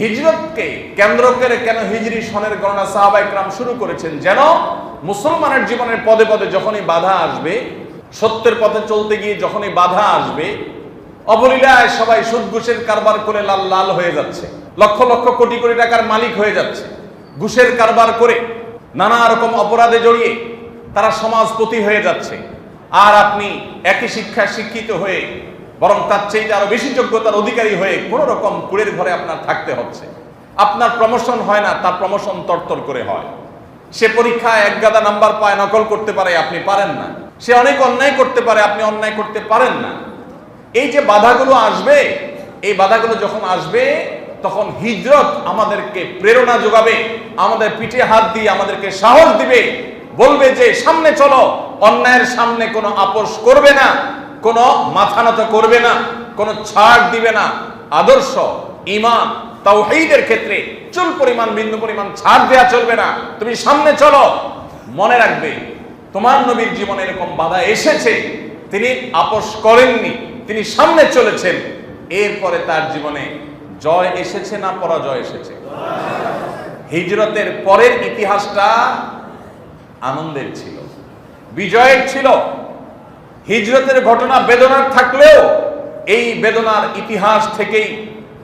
হিজরতকে কেন্দ্র করে কেন হিজরি সনের গণনা সাহাবায়ে কেরাম শুরু করেছেন? যেন মুসলমানের জীবনের পদে পদে যখনই বাধা আসবে, সত্যের পথে চলতে গিয়ে যখনই বাধা আসবে, অবলীলায় সবাই সুদ ঘুষের কারবার করে লাল লাল হয়ে যাচ্ছে, লক্ষ লক্ষ কোটি কোটি টাকার মালিক হয়ে যাচ্ছে, ঘুষের কারবার করে নানা রকম অপরাধে জড়িয়ে তারা সমাজপতি হয়ে যাচ্ছে, আর আপনি একই শিক্ষায় শিক্ষিত হয়ে বরং তার চেয়ে আরো বেশি যোগ্যতার অধিকারী হয়ে কোন রকম কুড়ের ঘরে আপনার থাকতে হচ্ছে। আপনার প্রমোশন হয় না, তার প্রমোশন তরতর করে হয়। সে পরীক্ষায় এক গাদা নাম্বার পায়, নকল করতে পারে, আপনি পারেন না। সে অনেক অন্যায় করতে পারে, আপনি অন্যায় করতে পারেন না। এই যে বাধাগুলো আসবে, এই বাধাগুলো যখন আসবে তখন হিজরত আমাদেরকে প্রেরণা যোগাবে, আমাদের পিঠে হাত দিয়ে আমাদেরকে সাহস দিবে, বলবে যে সামনে চলো, অন্যায়ের সামনে কোনো আপোষ করবে না, কোনো মাথা নত করবে না, কোনো ছাড় দিবে না। আদর্শ, ঈমান, তাওহীদের ক্ষেত্রে চুল পরিমাণ বিন্দু পরিমাণ ছাড় দেয়া চলবে না। তুমি সামনে চলো। মনে রাখবে, তোমার নবীর জীবনে এরকম বাধা এসেছে, তিনি আপোষ করেননি, তিনি সামনে চলেছেন। এরপরে তার জীবনে জয় এসেছে না পরাজয় এসেছে? হিজরতের পরের ইতিহাসটা আনন্দের ছিল, বিজয়ের ছিল। হিজরতের ঘটনা বেদনার থাকলেও এই বেদনার ইতিহাস থেকেই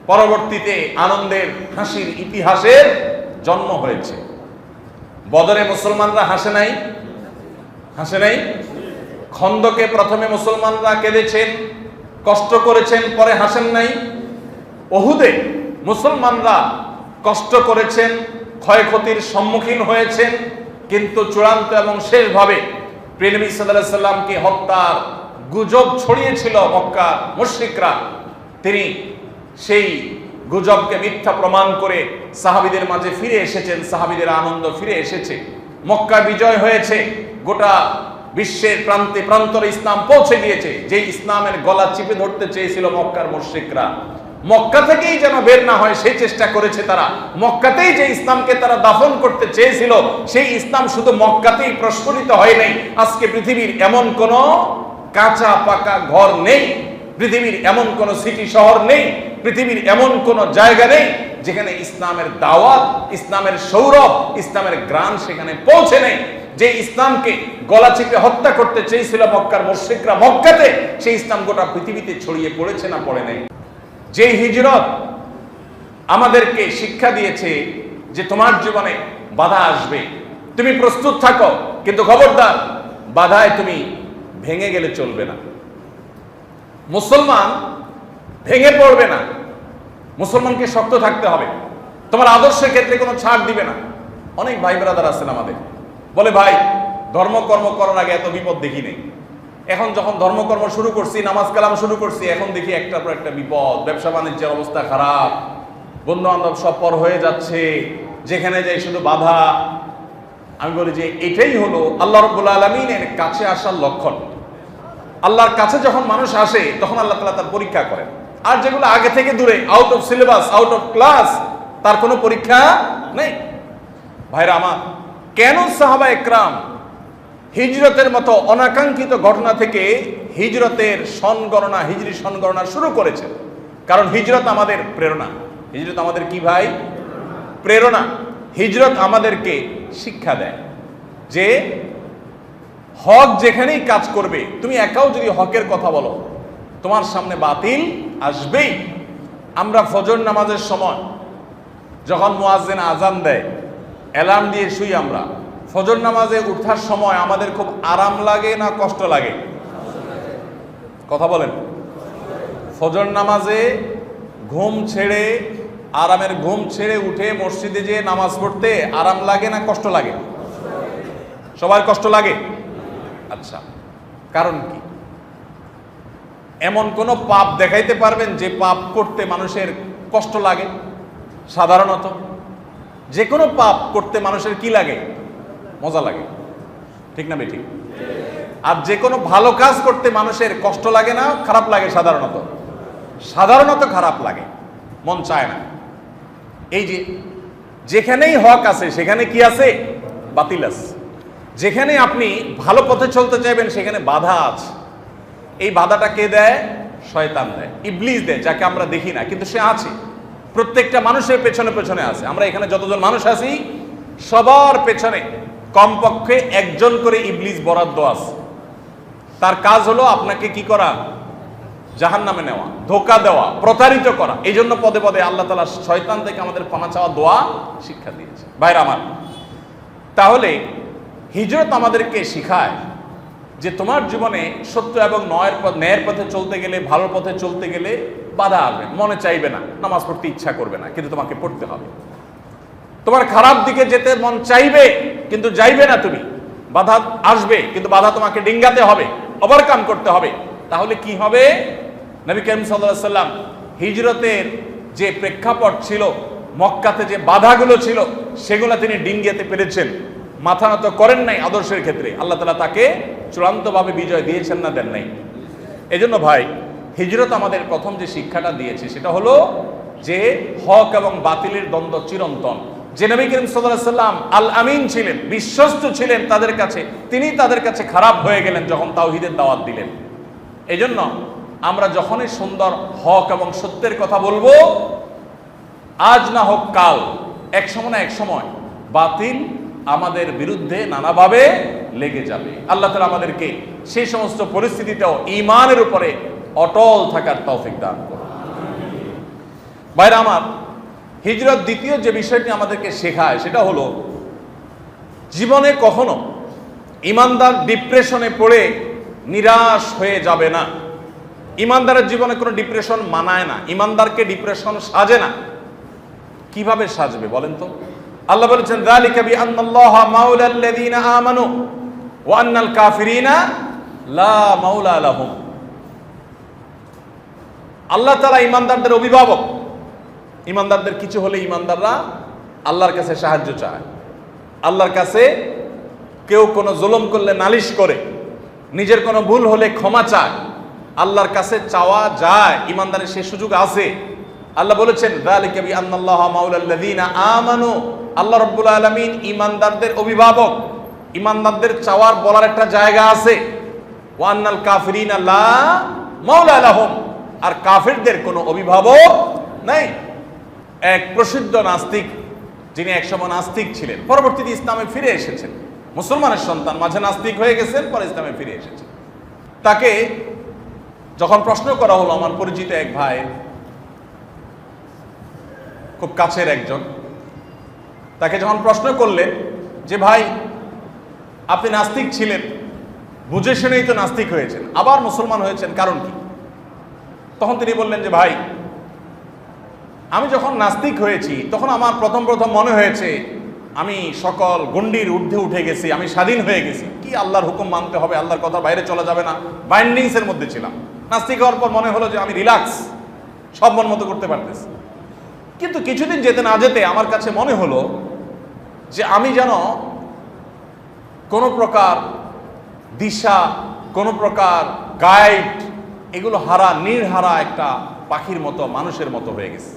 পরবর্তীতে আনন্দের, হাসির ইতিহাসের জন্ম হয়েছে। বদরে মুসলমানরা হাসে নাই? হাসে নাই? খন্দকে প্রথমে মুসলমানরা কেঁদেছেন, কষ্ট করেছেন, পরে হাসেন নাই? উহুদে মুসলমানরা কষ্ট করেছেন, ক্ষয়ক্ষতির সম্মুখীন হয়েছেন, কিন্তু চূড়ান্ত এবং শেষভাবে প্রিয় নবী সাল্লাল্লাহু আলাইহি সাল্লামকে হত্যার গুজব ছড়িয়েছিল মক্কা মুশরিকরা। তিনি সেই গুজবকে মিথ্যা প্রমাণ করে সাহাবীদের মাঝে ফিরে এসেছেন, সাহাবীদের আনন্দ ফিরে এসেছে, মক্কা বিজয় হয়েছে, গোটা বিশ্বের প্রান্তে প্রান্তরে ইসলাম পৌঁছে গিয়েছে। যে ইসলামের গলা চিপে ধরতে চেয়েছিল মক্কার মুশরিকরা, মক্কা থেকেই যেন বের না হয় সেই চেষ্টা করেছে তারা। মক্কাতেই যে ইসলামকে তারা দাফন করতে চেয়েছিল, সেই ইসলাম শুধু মক্কাতেই প্রস্ফুটিত হয় নাই। আজকে পৃথিবীর এমন কোন কাঁচা পাকা ঘর নেই, পৃথিবীর এমন কোন সিটি শহর নেই, পৃথিবীর এমন কোন জায়গা নেই যেখানে ইসলামের দাওয়াত, ইসলামের সৌরভ, ইসলামের গ্রাম সেখানে পৌঁছে নেই। যে ইসলামকে গলা চিপে হত্যা করতে চেয়েছিল মক্কার মুশরিকরা মক্কাতে, সেই ইসলাম গোটা পৃথিবীতে ছড়িয়ে পড়েছে না পড়ে নেই? যে হিজরত আমাদেরকে শিক্ষা দিয়েছে যে তোমার জীবনে বাধা আসবে, তুমি প্রস্তুত থাকো, কিন্তু খবরদার বাধায় তুমি ভেঙে গেলে চলবে না। মুসলমান ভেঙে পড়বে না, মুসলমানকে শক্ত থাকতে হবে। তোমার আদর্শের ক্ষেত্রে কোনো ছাড় দিবে না। অনেক ভাই ব্রাদার আছেন আমাদের, বলে ভাই ধর্মকর্ম করার আগে এত বিপদ দেখি নেই, এখন যখন ধর্মকর্ম শুরু করছি, নামাজ কালাম শুরু করছি, এখন দেখি একটার পর একটা বিপদ, ব্যবসা বাণিজ্যের অবস্থা খারাপ, বন্ধু বান্ধব সব পর হয়ে যাচ্ছে, যেখানে যাই শুধু বাধা। আমি বলি যে এটাই হলো আল্লাহ রাব্বুল আলামিনের কাছে আসার লক্ষণ। আল্লাহর কাছে যখন মানুষ আসে তখন আল্লাহ তাআলা তার পরীক্ষা করেন। আর যেগুলো আগে থেকে দূরে, out of syllabus, out of class, তার কোনো পরীক্ষা নেই। ভাইরা আমার, কেন সাহাবায়ে কেরাম হিজরতের মতো অনাকাঙ্ক্ষিত ঘটনা থেকে হিজরতের সনগণনা, হিজরি সনগণনা শুরু করেছে? কারণ হিজরত আমাদের প্রেরণা। হিজরত আমাদের কি ভাই? প্রেরণা। হিজরত আমাদেরকে শিক্ষা দেয় যে হক যেখানেই কাজ করবে, তুমি একাও যদি হকের কথা বলো, তোমার সামনে বাতিল আসবেই। আমরা ফজর নামাজের সময় যখন মুয়াজ্জিন আজান দেয়, অ্যালার্ম দিয়ে শুই, আমরা ফজর নামাজে উঠার সময় আমাদের খুব আরাম লাগে না কষ্ট লাগে? কথা বলেন। ফজর নামাজে ঘুম ছেড়ে, আরামের ঘুম ছেড়ে উঠে মসজিদে যেয়ে নামাজ পড়তে আরাম লাগে না কষ্ট লাগে? সবার কষ্ট লাগে। আচ্ছা, কারণ কি? এমন কোন পাপ দেখাইতে পারবেন যে পাপ করতে মানুষের কষ্ট লাগে? সাধারণত যে কোনো পাপ করতে মানুষের কি লাগে? মজা লাগে, ঠিক না বেঠিক? আর যে কোনো ভালো কাজ করতে মানুষের কষ্ট লাগে না খারাপ লাগে? সাধারণত সাধারণত খারাপ লাগে, মন চায় না। এই যে যেখানেই হক আছে সেখানে কি আছে? বাতিল আছে। যেখানে আপনি ভালো পথে চলতে চাইবেন সেখানে বাধা আছে। এই বাধাটা কে দেয়? শয়তান দেয়, ইবলিস দেয়, যাকে আমরা দেখি না কিন্তু সে আছে। প্রত্যেকটা মানুষের পেছনে পেছনে আছে। আমরা এখানে যতজন মানুষ আছি সবার পেছনে কমপক্ষে একজন করে ইবলিস বরাদ্দ আছে। তার কাজ হলো আপনাকে কি করা? জাহান্নামে নেওয়া, ধোঁকা দেওয়া, প্রতারিত করা। এই জন্য পদে পদে আল্লাহ তাআলা শয়তান থেকে আমাদের পানা চাওয়া দোয়া শিক্ষা দিয়েছে। ভাইরা আমার, তাহলে হিজরত আমাদেরকে শিখায় যে তোমার জীবনে সত্য এবং ন্যায়ের পথে চলতে গেলে, ভালো পথে চলতে গেলে বাধা আসবে। মনে চাইবে না, নামাজ পড়তে ইচ্ছা করবে না, কিন্তু তোমাকে পড়তে হবে। তোমার খারাপ দিকে যেতে মন চাইবে, কিন্তু যাইবে না তুমি। বাধা আসবে, কিন্তু বাধা তোমাকে ডিঙ্গাতে হবে, ওভারকাম করতে হবে। তাহলে কি হবে? নবী করিম সাল্লাল্লাহু আলাইহি ওয়াসাল্লাম হিজরতের যে প্রেক্ষাপট ছিল, মক্কাতে যে বাধাগুলো ছিল, সেগুলো তিনি ডিঙ্গাতে পেরেছেন, মাথা নত করেন নাই আদর্শের ক্ষেত্রে। আল্লাহ তাআলা তাকে চূড়ান্তভাবে বিজয় দিয়েছেন না দেন নাই? এজন্য ভাই, হিজরত আমাদের প্রথম যে শিক্ষাটা দিয়েছে সেটা হলো যে হক এবং বাতিলের দ্বন্দ্ব চিরন্তন। যে নবী করিম সাল্লাল্লাহু আলাইহি ওয়াসাল্লাম আল আমিন ছিলেন, বিশ্বস্ত ছিলেন তাদের কাছে, তিনি তাদের কাছে খারাপ হয়ে গেলেন যখন তাওহীদের দাওয়াত দিলেন। এজন্য আমরা যখনই সুন্দর হক এবং সত্যের কথা বলবো, আজ না হোক কাল, এক সময় না এক সময় বাতিল আমাদের বিরুদ্ধে নানাভাবে লেগে যাবে। আল্লাহ তাআলা আমাদেরকে সেই সমস্ত পরিস্থিতিতেও ঈমানের উপরে অটল থাকার তৌফিক দান করুন। ভাইরা আমার, হিজরত দ্বিতীয় যে বিষয়টি আমাদেরকে শেখায় সেটা হলো জীবনে কখনো ঈমানদার ডিপ্রেশনে পড়ে নিরাশ হয়ে যাবে না। ঈমানদারের জীবনে কোনো ডিপ্রেশন মানায় না, ঈমানদারকে ডিপ্রেশন সাজে না। কিভাবে সাজবে বলেন তো? আল্লাহ বলেছেন, যালিকা বিআন্নাল্লাহা মাওলাল লাযীনা আমানু ওয়া আন্নাল কাফিরিনা লা মাওলা লাহুম। আল্লাহ তাআলা ঈমানদারদের অভিভাবক। ঈমানদারদের কিছু হলে ঈমানদাররা আল্লাহর কাছে সাহায্য চায়, আল্লাহর কাছে কেউ কোনো জুলুম করলে নালিশ করে, নিজের কোনো ভুল হলে ক্ষমা চায়, আল্লাহর কাছে চাওয়া যায়। ঈমানদারের সেই সুযোগ আছে। আল্লাহ বলেছেন, যালিকা বিআন্নাল্লাহা মাওলাল লাযীনা আমানু। আল্লাহ রাব্বুল আলামিন ঈমানদারদের অভিভাবক। ঈমানদারদের চাওয়ার বলার একটা জায়গা আছে। ওয়া আন্নাল কাফিরিনা লা মাওলা লাহুম। আর কাফিরদের কোনো অভিভাবক নাই। এক প্রসিদ্ধ নাস্তিক, যিনি একসময় নাস্তিক ছিলেন, পরবর্তীতে ইসলামে ফিরে এসেছেন, মুসলমানের সন্তান, মাঝে নাস্তিক হয়ে গেছেন, পরে ইসলামে ফিরে এসেছেন। তাকে যখন প্রশ্ন করা হলো, আমার পরিচিত এক ভাই, খুব কাছের একজন, তাকে যখন প্রশ্ন করলেন যে ভাই আপনি নাস্তিক ছিলেন, বুঝে শুনেই তো নাস্তিক হয়েছেন, আবার মুসলমান হয়েছেন, কারণ কি? তখন তিনি বললেন যে ভাই, আমি যখন নাস্তিক হয়েছি তখন আমার প্রথম মনে হয়েছে আমি সকল গণ্ডির ঊর্ধ্বে উঠে গেছি, আমি স্বাধীন হয়ে গেছি, কি আল্লাহর হুকুম মানতে হবে, আল্লাহর কথা বাইরে চলা যাবে না, বাইন্ডিংসের মধ্যে ছিলাম। নাস্তিক হওয়ার পর মনে হলো যে আমি রিল্যাক্স, সব মন মতো করতে পারতেছি। কিন্তু কিছুদিন যেতে না যেতে আমার কাছে মনে হলো যে আমি যেন কোনো প্রকার দিশা, কোনো প্রকার গাইড, এগুলো হারা, নির্হারা একটা পাখির মতো, মানুষের মতো হয়ে গেছে,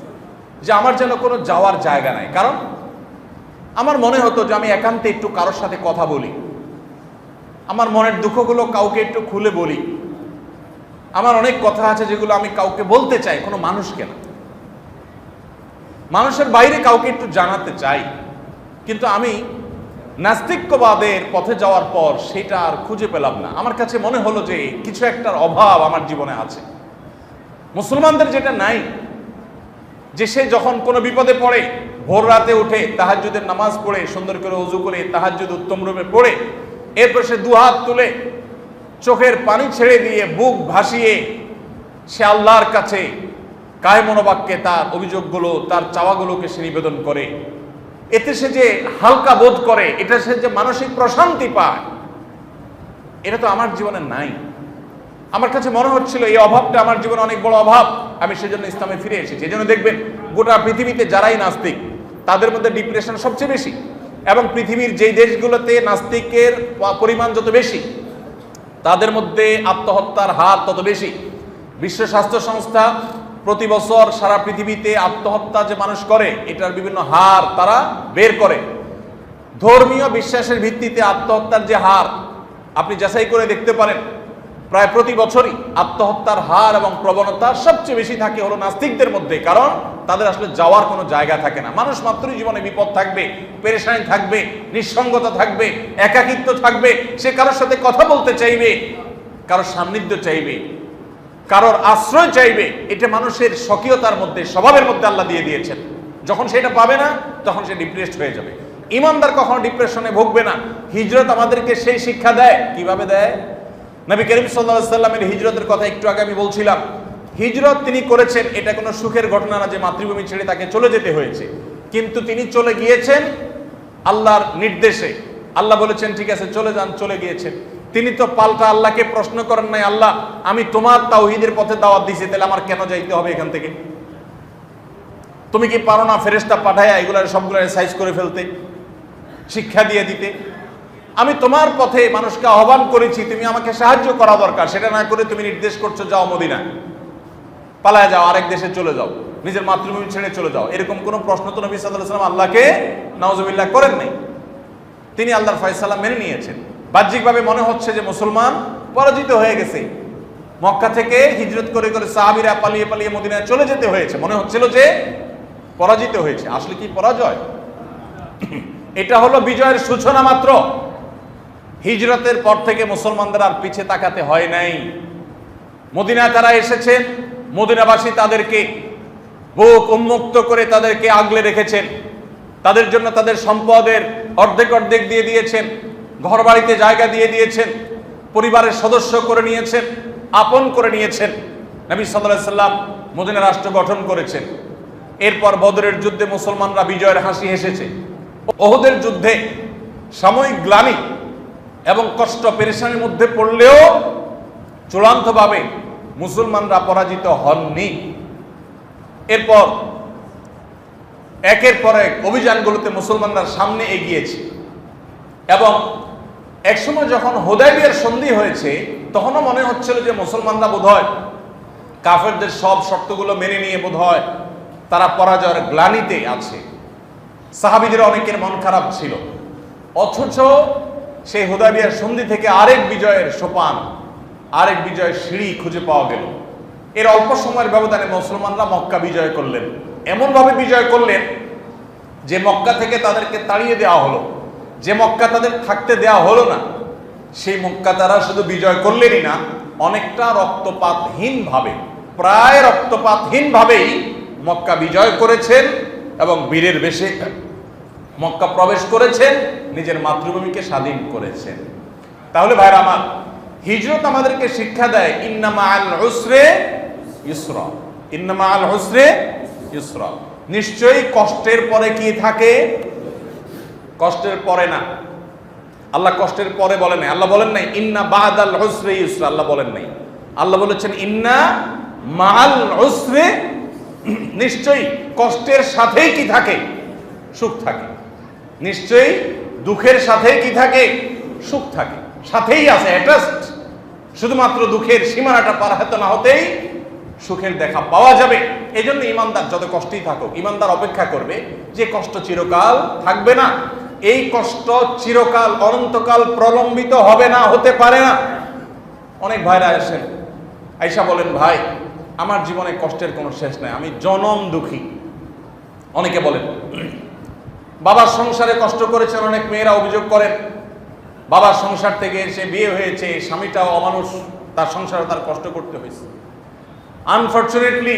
যে আমার যেন কোনো যাওয়ার জায়গা নাই। কারণ আমার মনে হতো যে আমি একান্তে একটু কারোর সাথে কথা বলি, আমার মনের দুঃখগুলো কাউকে একটু খুলে বলি, আমার অনেক কথা আছে যেগুলো আমি কাউকে বলতে চাই, কোনো মানুষকে না, মানুষের বাইরে কাউকে একটু জানাতে চাই। কিন্তু আমি নাস্তিক্যবাদের পথে যাওয়ার পর সেটা আর খুঁজে পেলাম না। আমার কাছে মনে হলো যে কিছু একটার অভাব আমার জীবনে আছে। মুসলমানদের যেটা নাই, যে সে যখন কোনো বিপদে পড়ে ভোর রাতে উঠে তাহাজ্জুদের নামাজ পড়ে, সুন্দর করে ওযু করে তাহাজ্জুদ উত্তম রূপে পড়ে, এরপর সে দুহাত তুলে চোখের পানি ছেড়ে দিয়ে বুক ভাসিয়ে সে আল্লাহর কাছে কায় মনোবাক্যে তার অভিযোগগুলো, তার চাওয়াগুলোকে সে নিবেদন করে, এতে সে যে হালকা বোধ করে, এটা সে যে মানসিক প্রশান্তি পায়, এটা তো আমার জীবনে নাই। আমার কাছে মনে হচ্ছিল এই অভাবটা আমার জীবনে অনেক বড় অভাব, আমি সেজন্য ইসলামে ফিরে এসেছি। এই জন্য দেখবেন গোটা পৃথিবীতে যারাই নাস্তিক তাদের মধ্যে ডিপ্রেশন সবচেয়ে বেশি, এবং পৃথিবীর যেই দেশগুলোতে নাস্তিকের পরিমাণ যত বেশি তাদের মধ্যে আত্মহত্যার হার তত বেশি। বিশ্ব স্বাস্থ্য সংস্থা প্রতি বছর সারা পৃথিবীতে আত্মহত্যা যে মানুষ করে এটার বিভিন্ন হার তারা বের করে। ধর্মীয় বিশ্বাসের ভিত্তিতে আত্মহত্যার যে হার আপনি যাচাই করে দেখতে পারেন, প্রায় প্রতি বছরই আত্মহত্যার হার এবং প্রবণতা সবচেয়ে বেশি থাকে হলো নাস্তিকদের মধ্যে, কারণ তাদের আসলে যাওয়ার কোনো জায়গা থাকে না। মানুষ মাত্রই জীবনে বিপদ থাকবে, পেরেশানি থাকবে, নিঃসঙ্গতা থাকবে, একাকিত্ব থাকবে, সে কারোর সাথে কথা বলতে চাইবে, কারোর সান্নিধ্য চাইবে, কারোর আশ্রয় চাইবে। এটা মানুষের স্বকীয়তার মধ্যে, স্বভাবের মধ্যে আল্লাহ দিয়ে দিয়েছেন। যখন সেটা পাবে না তখন সে ডিপ্রেসড হয়ে যাবে। ইমানদার কখনো ডিপ্রেশনে ভুগবে না। হিজরত আমাদেরকে সেই শিক্ষা দেয়। কিভাবে দেয়? নবী করিম সাল্লাল্লাহু আলাইহি ওয়াসাল্লামের হিজরতের কথা একটু আগে আমি বলছিলাম। হিজরত তিনি করেছেন, এটা কোনো সুখের ঘটনা না যে মাতৃভূমি ছেড়ে তাকে চলে যেতে হয়েছে, কিন্তু তিনি চলে গিয়েছেন আল্লাহর নির্দেশে। আল্লাহ বলেছেন ঠিক আছে চলে যান, চলে গিয়েছেন। তিনি তো পাল্টা আল্লাহকে প্রশ্ন করেন নাই, আল্লাহ আমি তোমার তাওহীদের পথে দাওয়াত দিয়েছি, তাহলে আমার কেন যাইতে হবে এখান থেকে? তুমি কি পারো না ফেরেশতা পাঠায়া এগুলার সবগুলার সাইজ করে ফেলতে, শিক্ষা দিয়ে দিতে? আমি তোমার পথে মানুষকে আহ্বান করেছি, তুমি আমাকে সাহায্য করা দরকার, সেটা না করে তুমি নির্দেশ করছো যাও মদিনা, পালায় যাও, আরেক দেশে চলে যাও, নিজের মাতৃভূমি ছেড়ে চলে যাও। এরকম কোনো প্রশ্ন তো নবী সাল্লাল্লাহু আলাইহি ওয়াসাল্লাম আল্লাহকে নাউজুবিল্লাহ করেন নাই। তিনি আল্লাহর ফয়সালা মেনে নিয়েছেন। বাহ্যিকভাবে মনে হচ্ছে যে মুসলমান পরাজিত হয়ে গেছে, মক্কা থেকে হিজরত করে করে সাহাবীরা পালিয়ে পালিয়ে মদিনায় চলে যেতে হয়েছে, মনে হচ্ছিল যে পরাজিত হয়েছে। আসলে কি পরাজয়? এটা হলো বিজয়ের সূচনা মাত্র। হিজরতের পর থেকে মুসলমানদের আর পিছে তাকাতে হয় নাই। মদিনায় তারা এসেছেন, মদিনাবাসী তাদেরকে বুক উন্মুক্ত করে তাদেরকে আগলে রেখেছেন, তাদের জন্য তাদের সম্পদের অর্ধেক অর্ধেক দিয়ে দিয়েছেন, ঘর বাড়িতে জায়গা দিয়ে দিয়েছেন, পরিবারের সদস্য করে নিয়েছেন, আপন করে নিয়েছেন। নবী সাল্লাল্লাহু আলাইহি সাল্লাম মদিনা রাষ্ট্র গঠন করেছেন। এরপর বদরের যুদ্ধে মুসলমানরা বিজয়ের হাসি হেসেছে। ওহুদের যুদ্ধে সাময়িক গ্লানি এবং কষ্ট পেরেশানির মধ্যে পড়লেও চূড়ান্তভাবে মুসলমানরা পরাজিত হননি। এরপর একের পর এক অভিযানগুলোতে মুসলমানরা সামনে এগিয়েছে এবং একসময় যখন হুদায়বিয়ার সন্ধি হয়েছে তখনও মনে হচ্ছিল যে মুসলমানরা বোধহয় কাফেরদের সব শর্তগুলো মেনে নিয়ে বোধহয় তারা পরাজয়ের গ্লানিতে আছে। সাহাবীদের অনেকের মন খারাপ ছিল, অথচ সেই হুদায়বিয়ার সন্ধি থেকে আরেক বিজয়ের সোপান, আরেক বিজয়ের সিঁড়ি খুঁজে পাওয়া গেল। এর অল্প সময়ের ব্যবধানে মুসলমানরা মক্কা বিজয় করলেন। এমনভাবে বিজয় করলেন যে মক্কা থেকে তাদেরকে তাড়িয়ে দেওয়া হলো, যে মক্কা তাদের থাকতে দেওয়া হলো না, সেই মক্কা তারা শুধু বিজয় করলেনই না, অনেকটা রক্তপাতহীন ভাবে, প্রায় রক্তপাতহীন ভাবেই মক্কা বিজয় করেছেন এবং বীরের বেশে মক্কা প্রবেশ করেছেন, নিজের মাতৃভূমিকে স্বাধীন করেছেন। তাহলে ভাইরা আমার, হিজরত আমাদেরকে শিক্ষা দেয় ইন্না মাআল উসরে ইউসরা, ইন্না মাআল উসরে ইউসরা। নিশ্চয়ই কষ্টের পরে কি থাকে? কষ্টের পরে না। আল্লাহ কষ্টের পরে বলেন নাই, আল্লাহ বলেন নাই ইন্না বাদাল উসরে ইউসরা, আল্লাহ বলেন নাই। আল্লাহ বলেছেন ইন্না মাআল উসরে, নিশ্চয়ই কষ্টের সাথেই কি থাকে? সুখ থাকে। নিশ্চয়ই দুঃখের সাথেই কি থাকে? সুখ থাকে, সাথেই আছে, অ্যাটাচড। শুধুমাত্র দুঃখের সীমানাটা পার হতে না হতেই সুখের দেখা পাওয়া যাবে। এই জন্য ইমানদার যত কষ্টই থাকুক, ইমানদার অপেক্ষা করবে যে কষ্ট চিরকাল থাকবে না, এই কষ্ট চিরকাল অনন্তকাল প্রলম্বিত হবে না, হতে পারে না। অনেক ভাইরা আসেন, আয়েশা বলেন ভাই আমার জীবনে কষ্টের কোনো শেষ নাই, আমি জনম দুঃখী। অনেকে বলেন বাবার সংসারে কষ্ট করেছেন, অনেক মেয়েরা অভিযোগ করেন বাবার সংসার থেকে এসে বিয়ে হয়েছে, স্বামীটাও অমানুষ, তার সংসারে তার কষ্ট করতে হয়েছে। আনফরচুনেটলি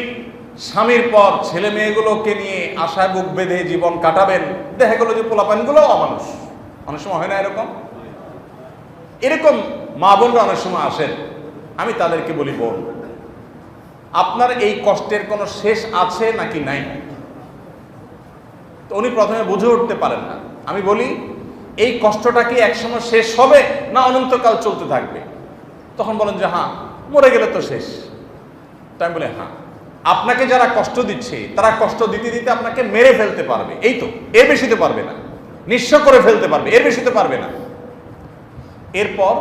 স্বামীর পর ছেলে মেয়েগুলোকে নিয়ে আশায় বুক বেঁধে জীবন কাটাবেন, দেখা গেল যে পোলাপানগুলোও অমানুষ। অনেক সময় হয় না এরকম? এরকম মা বোনরা অনেক সময় আসেন, আমি তাদেরকে বলি বোন আপনার এই কষ্টের কোনো শেষ আছে নাকি নাই? তো উনি প্রথমে বুঝে উঠতে পারেন না। আমি বলি এই কষ্টটা কি একসময় শেষ হবে না অনন্তকাল চলতে থাকবে? তখন বলেন যে হ্যাঁ, মরে গেলে তো শেষ। তাই বলে হ্যাঁ, আপনাকে যারা কষ্ট দিচ্ছে তারা কষ্ট দিতে দিতে আপনাকে মেরে ফেলতে পারবে, এই তো, এর বেশি তো পারবে না। নিঃস্ব করে ফেলতে পারবে, এর বেশি তো পারবে না। এরপর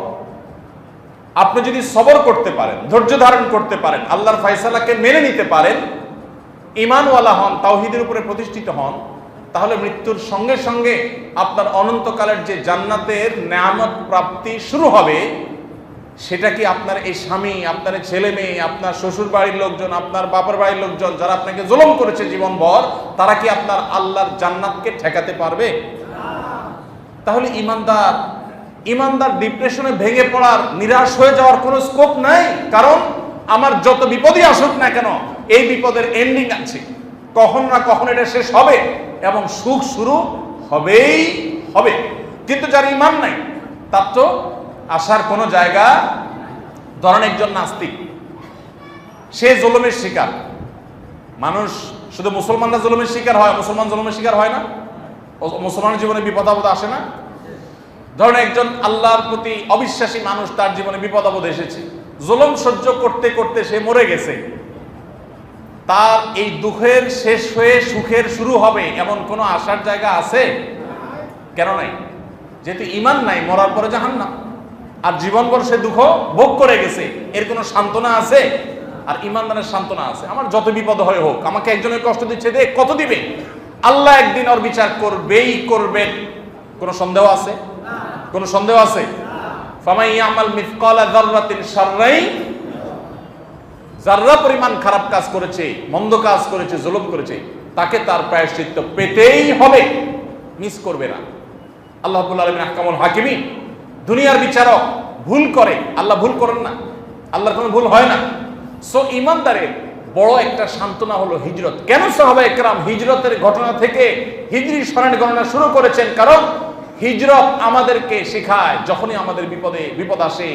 আপনি যদি সবর করতে পারেন, ধৈর্য ধারণ করতে পারেন, আল্লাহর ফয়সালাকে মেনে নিতে পারেন, ঈমানওয়ালা হন, তাওহীদের উপরে প্রতিষ্ঠিত হন, তাহলে মৃত্যুর সঙ্গে সঙ্গে আপনার অনন্তকালের যে জান্নাতের নেয়ামত প্রাপ্তি শুরু হবে, সেটা কি আপনার এই স্বামী, আপনার ছেলে মেয়ে, আপনার শ্বশুর বাড়ির লোকজন, আপনার বাবার বাড়ির লোকজন যারা আপনাকে জুলুম করেছে জীবনভর, তারা কি আপনার আল্লাহর জান্নাতকে ঠেকাতে পারবে? তাহলে ইমানদার ডিপ্রেশনে ভেঙে পড়ার, নিরাশ হয়ে যাওয়ার কোনো স্কোপ নাই। কারণ আমার যত বিপদই আসুক না কেন, এই বিপদের এন্ডিং আছে, কখন না কখন এটা শেষ হবে এবং সুখ শুরু হবেই হবে। কিন্তু যার ইমান নাই তার তো আসার কোনো জায়গা। ধরেন একজন নাস্তিক, সে জুলুমের শিকার। মানুষ শুধু মুসলমানরা জুলুমের শিকার হয়, মুসলমান জুলুমের শিকার হয় না? মুসলমানের জীবনে বিপদ আপদ আসে না? ধরেন একজন আল্লাহর প্রতি অবিশ্বাসী মানুষ, তার জীবনে বিপদ আপদ এসেছে, জুলুম সহ্য করতে করতে সে মরে গেছে। তার এই দুঃখের শেষ হয়ে সুখের শুরু হবে এমন কোনো আশার জায়গা আছে? কেন নাই? যেহেতু ইমান নাই, মরার পরে জাহান্নাম। আর জীবনভর সে দুঃখ ভোগ করে গেছে, এর কোনো সান্ত্বনা আছে? আর ইমানদারের সান্ত্বনা আছে, আমার যত বিপদ হয় হোক, আমাকে একজনের কষ্ট দিচ্ছে, দেখ কত দিবে, আল্লাহ একদিন ওর বিচার করবেই করবেন। কোনো সন্দেহ আছে? কোনো সন্দেহ আছে? ফামাই ইয়ামাল মিসকালা যাররাতিন শাররাই, যাররা পরিমাণ খারাপ কাজ করেছে, মন্দ কাজ করেছে, জুলুম করেছে, তাকে তার প্রায়শ্চিত্ত পেতেই হবে, মিস করবে না। আল্লাহ রাব্বুল আলামিন আহকামুল হাকিমিন, দুনিয়ার বিচারক, ভুল করে, আল্লাহ ভুল করেন না, আল্লাহর কোনো ভুল হয় না। সো ইমানদারের বড় একটা সান্ত্বনা হলো হিজরত। কেন সাহাবায়ে কেরাম হিজরতের ঘটনা থেকে হিজরি সনের গণনা শুরু করেছেন? কারণ হিজরত আমাদেরকে শেখায়, যখনই আমাদের বিপদ আসে,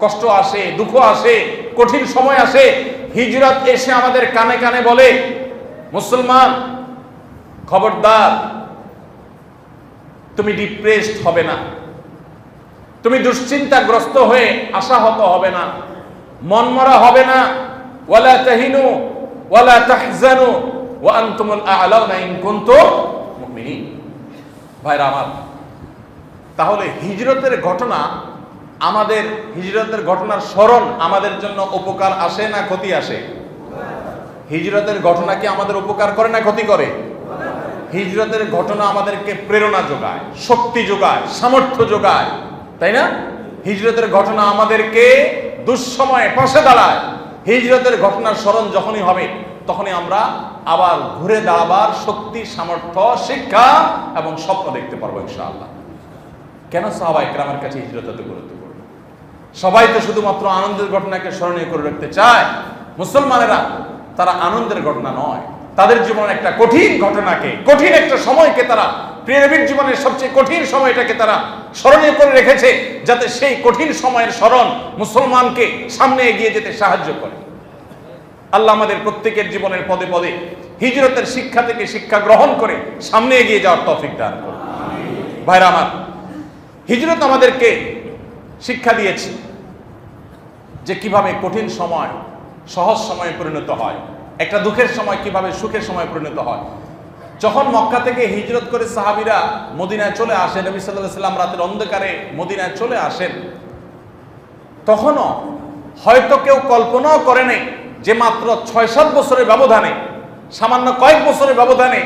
কষ্ট আসে, দুঃখ আসে, কঠিন সময় আসে, হিজরত এসে আমাদের কানে কানে বলে, মুসলমান খবরদার, তুমি ডিপ্রেসড হবে না, তুমি দুশ্চিন্তাগ্রস্ত হয়ে আশাহত হবে না, মনমরা হবে না। ওয়ালা তাহিনু ওয়ালা তাহজানু ওয়া আনতুমুল আ'লাউনা ইন কুনতুম মুমিনিন। ভাইরা আমার, তাহলে হিজরতের ঘটনা, আমাদের হিজরতের ঘটনার স্মরণ আমাদের জন্য উপকার আসে না ক্ষতি আসে? হিজরতের ঘটনা কি আমাদের উপকার করে না ক্ষতি করে? হিজরতের ঘটনা আমাদেরকে প্রেরণা যোগায়, শক্তি যোগায়, সামর্থ্য যোগায়, তাই না? হিজরতের ঘটনা আমাদেরকে দুঃসময়ে পাশে দাঁড়ায়। হিজরতের ঘটনার স্মরণ যখনই হবে, তখনই আমরা আবার ঘুরে দাঁড়াবার শক্তি, সামর্থ্য, শিক্ষা এবং স্বপ্ন দেখতে পারবো ইনশাআল্লাহ। কেন সাহাবায়ে কেরামের কাছে হিজরত এত গুরুত্বপূর্ণ? সবাই তো শুধুমাত্র আনন্দের ঘটনাকে স্মরণীয় করে রাখতে চায়। মুসলমানেরা তারা আনন্দের ঘটনা নয়, তাদের জীবনের একটা কঠিন ঘটনাকে, কঠিন একটা সময়কে তারা, প্রিয় নবীর জীবনের সবচেয়ে কঠিন সময়টাকে তারা স্মরণীয় করে রেখেছে, যাতে সেই কঠিন সময়ের স্মরণ মুসলমানকে সামনে এগিয়ে যেতে সাহায্য করে। আল্লাহ আমাদের প্রত্যেকের জীবনের পদে পদে হিজরতের শিক্ষা থেকে শিক্ষা গ্রহণ করে সামনে এগিয়ে যাওয়ার তৌফিক দান করুন। ভাইরা আমার, হিজরত আমাদেরকে শিক্ষা দিয়েছে যে কিভাবে কঠিন সময় সহজ সময়ে পরিণত হয়, একটা দুঃখের সময় কিভাবে সুখের সময় পরিণত হয়। যখন মক্কা থেকে হিজরত করে সাহাবীরা মদিনায় চলে আসেন, নবী সাল্লাল্লাহু আলাইহি ওয়াসাল্লাম রাতের অন্ধকারে মদিনায় চলে আসেন, তখনও হয়তো কেউ কল্পনাও করেনি যে মাত্র ৬-৭ বছরের ব্যবধানে, সামান্য কয়েক বছরের ব্যবধানে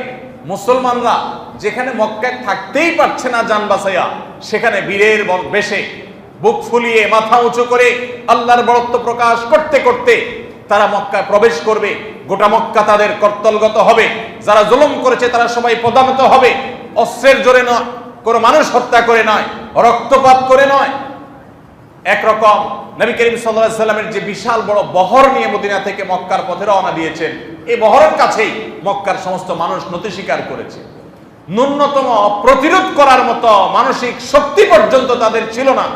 মুসলমানরা যেখানে মক্কায় থাকতেই পারছে না জান বাঁচাইয়া, সেখানে বীরের বেশে বুক ফুলিয়ে মাথা উঁচু করে আল্লাহর বড়ত্ব প্রকাশ করতে করতে তারা মক্কায় প্রবেশ করবে। গোটা মক্কা তাদের কর্তলগত হবে, যারা জুলুম করেছে তারা সবাই পদানত হবে। অস্ত্রের জোরে নয়, কোনো মানুষ হত্যা করে নয়, রক্তপাত করে নয়, একরকম নবী করিম সাল্লাল্লাহু আলাইহি সাল্লামের যে বিশাল বড় বহর নিয়ে মদিনা থেকে মক্কার পথে রওনা দিয়েছেন, এই বহরের কাছেই মক্কার সমস্ত মানুষ নতি স্বীকার করেছে। ন্যূনতম প্রতিরোধ করার মতো মানসিক শক্তি পর্যন্ত তাদের ছিল না।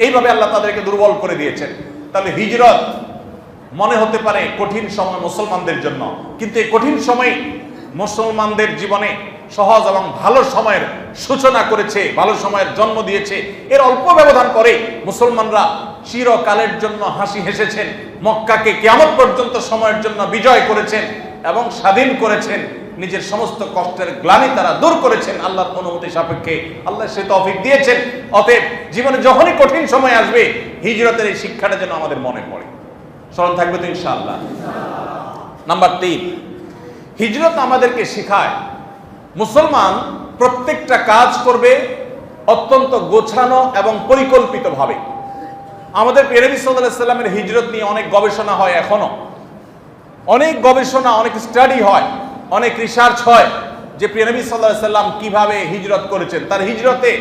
এইভাবে আল্লাহ তাদেরকে দুর্বল করে দিয়েছেন। তাহলে হিজরত মনে হতে পারে কঠিন সময় মুসলমানদের জন্য, কিন্তু এই কঠিন সময় মুসলমানদের জীবনে সহজ এবং ভালো সময়ের সূচনা করেছে, ভালো সময়ের জন্ম দিয়েছে। এর অল্প ব্যবধান পরে মুসলমানরা চিরকালের জন্য হাসি হেসেছেন, মক্কাকে কিয়ামত পর্যন্ত সময়ের জন্য বিজয় করেছেন এবং স্বাধীন করেছেন। নিজের সমস্ত কষ্টের গ্লানি তারা দূর করেছেন আল্লাহর অনুমতি সাপেক্ষে। আল্লাহ সে তৌফিক দিয়েছেন। অতএব জীবনে যখনই কঠিন সময় আসবে, হিজরতের এই শিক্ষাটা যেন আমাদের মনে পড়ে। স্মরণ থাকবে তো ইনশাআল্লাহ। নাম্বার 3, হিজরত আমাদেরকে শেখায় মুসলমান প্রত্যেকটা কাজ করবে অত্যন্ত গোছানো এবং পরিকল্পিতভাবে। আমাদের প্রিয় নবী সাল্লাল্লাহু আলাইহি সাল্লামের হিজরত নিয়ে অনেক গবেষণা হয়, এখনো অনেক গবেষণা, অনেক স্টাডি হয়, অনেক রিসার্চ হয় যে প্রিয় নবী সাল্লাল্লাহু আলাইহি সাল্লাম কিভাবে হিজরত করেছেন। তার হিজরতে